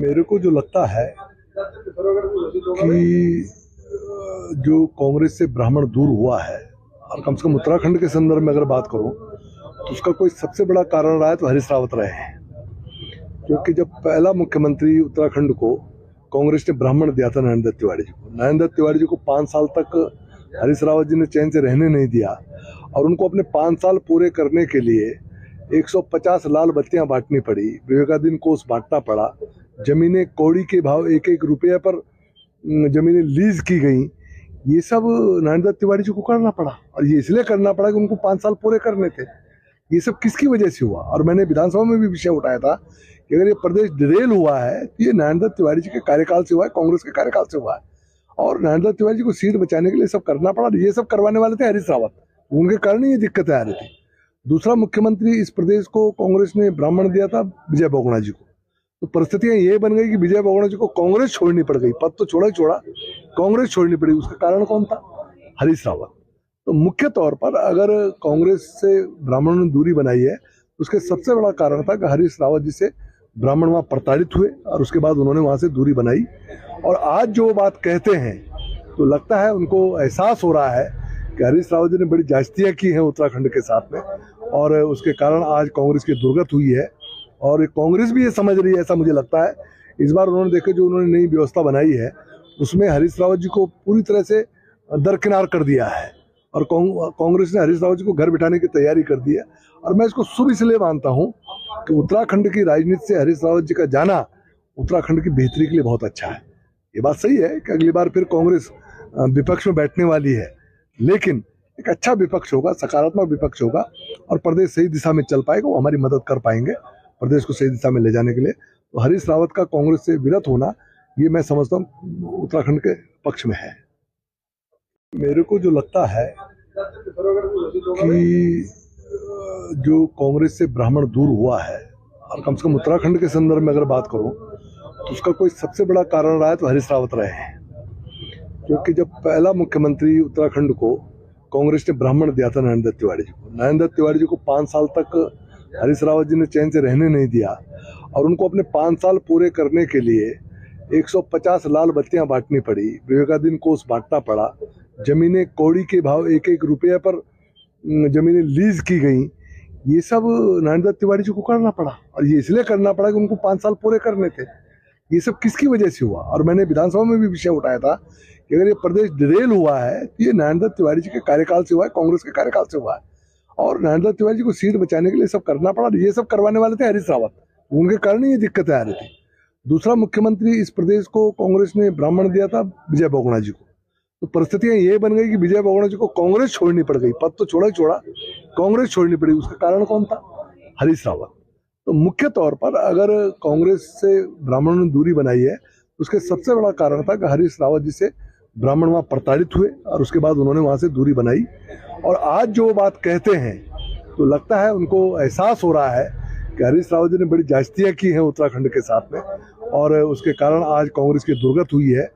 मेरे को जो लगता है कि जो कांग्रेस से ब्राह्मण दूर हुआ है, और कम से कम उत्तराखंड के संदर्भ में अगर बात करूं तो उसका कोई सबसे बड़ा कारण रहा है तो हरीश रावत रहे हैं। क्योंकि जब पहला मुख्यमंत्री उत्तराखंड को कांग्रेस ने ब्राह्मण दिया था नरेंद्र दत्त तिवारी जी को 5 साल तक हरीश रावत जी ने चैन से रहने नहीं दिया, और उनको अपने 5 साल पूरे करने के लिए 150 लाल बत्तियां बांटनी पड़ी, विवेकाधीन कोष बांटना पड़ा, जमीनें कौड़ी के भाव 1-1 रुपये पर जमीनें लीज की गई। ये सब नरेंद्र दत्त तिवारी जी को करना पड़ा, और ये इसलिए करना पड़ा कि उनको 5 साल पूरे करने थे। ये सब किसकी वजह से हुआ? और मैंने विधानसभा में भी विषय उठाया था कि अगर ये प्रदेश डिरेल हुआ है तो ये नरेंद्र दत्त तिवारी जी के कार्यकाल से हुआ है, कांग्रेस के कार्यकाल से हुआ है, और नरेंद्र दत्त तिवारी जी को सीट बचाने के लिए सब करना पड़ा। ये सब करवाने वाले थे हरीश रावत, उनके कारण ही ये दिक्कतें आ रही थी। दूसरा मुख्यमंत्री इस प्रदेश को कांग्रेस ने ब्राह्मण दिया था विजय बहुगुणा जी को, तो परिस्थितियां ये बन गई कि विजय बहुगुणा जी को कांग्रेस छोड़नी पड़ गई। पद तो छोड़ा ही छोड़ा, कांग्रेस छोड़नी पड़ी। उसका कारण कौन था? हरीश रावत। तो मुख्य तौर पर अगर कांग्रेस से ब्राह्मणों ने दूरी बनाई है तो उसके सबसे बड़ा कारण था कि हरीश रावत जी से ब्राह्मण वहां प्रताड़ित हुए, और उसके बाद उन्होंने वहां से दूरी बनाई। और आज जो बात कहते हैं तो लगता है उनको एहसास हो रहा है कि हरीश रावत जी ने बड़ी जास्तियाँ की हैं उत्तराखंड के साथ में, और उसके कारण आज कांग्रेस की दुर्गत हुई है। और कांग्रेस भी ये समझ रही है, ऐसा मुझे लगता है। इस बार उन्होंने देखे जो उन्होंने नई व्यवस्था बनाई है उसमें हरीश रावत जी को पूरी तरह से दरकिनार कर दिया है, और कांग्रेस ने हरीश रावत जी को घर बिठाने की तैयारी कर दी है। और मैं इसको शुभ इसलिए मानता हूँ कि उत्तराखंड की राजनीति से हरीश रावत जी का जाना उत्तराखंड की बेहतरी के लिए बहुत अच्छा है। ये बात सही है कि अगली बार फिर कांग्रेस विपक्ष में बैठने वाली है, लेकिन एक अच्छा विपक्ष होगा, सकारात्मक विपक्ष होगा, और प्रदेश सही दिशा में चल पाएगा। वो हमारी मदद कर पाएंगे प्रदेश को सही दिशा में ले जाने के लिए। तो हरीश रावत का कांग्रेस से विरत होना, ये मैं समझता हूँ उत्तराखंड के पक्ष में है। मेरे को जो लगता है कि जो कांग्रेस से ब्राह्मण दूर हुआ है, और कम से कम उत्तराखंड के संदर्भ में अगर बात करूं तो उसका कोई सबसे बड़ा कारण रहा है तो हरीश रावत रहे हैं। क्योंकि जब पहला मुख्यमंत्री उत्तराखंड को कांग्रेस ने ब्राह्मण दिया था नरेंद्र दत्त तिवारी जी को 5 साल तक हरीश रावत जी ने चैन से रहने नहीं दिया, और उनको अपने 5 साल पूरे करने के लिए 150 लाल बत्तियां बांटनी पड़ी, विवेकाधीन कोष बांटना पड़ा, जमीनें कौड़ी के भाव 1-1 रुपये पर जमीनें लीज की गई। ये सब नरेंद्र दत्त तिवारी जी को करना पड़ा, और ये इसलिए करना पड़ा कि उनको 5 साल पूरे करने थे। ये सब किसकी वजह से हुआ? और मैंने विधानसभा में भी विषय उठाया था कि अगर ये प्रदेश डिरेल हुआ है तो ये नरेंद्र दत्त तिवारी जी के कार्यकाल से हुआ है, कांग्रेस के कार्यकाल से हुआ है, और नरेंद्र दत्त तिवारी जी को सीट बचाने के लिए सब करना पड़ा। ये सब करवाने वाले थे हरीश रावत, उनके कारण ही ये दिक्कतें आ रही थी। दूसरा मुख्यमंत्री इस प्रदेश को कांग्रेस ने ब्राह्मण दिया था विजय बहुगुणा जी को, तो परिस्थितियां ये बन गई कि विजय बहुगुणा जी को कांग्रेस छोड़नी पड़ गई। पद तो छोड़ा ही छोड़ा, कांग्रेस छोड़नी पड़ी। उसका कारण कौन था? हरीश रावत। तो मुख्य तौर पर अगर कांग्रेस से ब्राह्मणों ने दूरी बनाई है तो उसके सबसे बड़ा कारण था कि हरीश रावत जी से ब्राह्मण वहां प्रताड़ित हुए, और उसके बाद उन्होंने वहां से दूरी बनाई। और आज जो बात कहते हैं तो लगता है उनको एहसास हो रहा है कि हरीश रावत जी ने बड़ी जास्तियाँ की हैं उत्तराखंड के साथ में, और उसके कारण आज कांग्रेस की दुर्गत हुई है।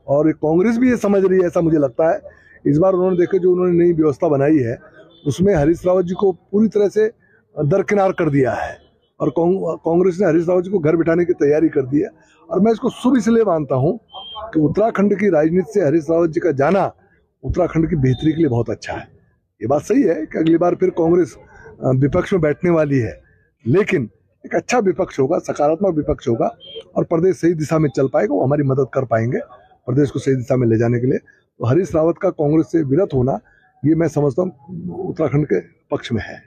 और कांग्रेस भी ये समझ रही है, ऐसा मुझे लगता है। इस बार उन्होंने देखे जो उन्होंने नई व्यवस्था बनाई है उसमें हरीश रावत जी को पूरी तरह से दरकिनार कर दिया है, और कांग्रेस ने हरीश रावत जी को घर बिठाने की तैयारी कर दी है। और मैं इसको शुभ इसलिए मानता हूँ कि उत्तराखंड की राजनीति से हरीश रावत जी का जाना उत्तराखंड की बेहतरी के लिए बहुत अच्छा है। ये बात सही है कि अगली बार फिर कांग्रेस विपक्ष में बैठने वाली है, लेकिन एक अच्छा विपक्ष होगा, सकारात्मक विपक्ष होगा, और प्रदेश सही दिशा में चल पाएगा। वो हमारी मदद कर पाएंगे प्रदेश को सही दिशा में ले जाने के लिए। तो हरीश रावत का कांग्रेस से विरत होना, ये मैं समझता हूँ उत्तराखंड के पक्ष में है।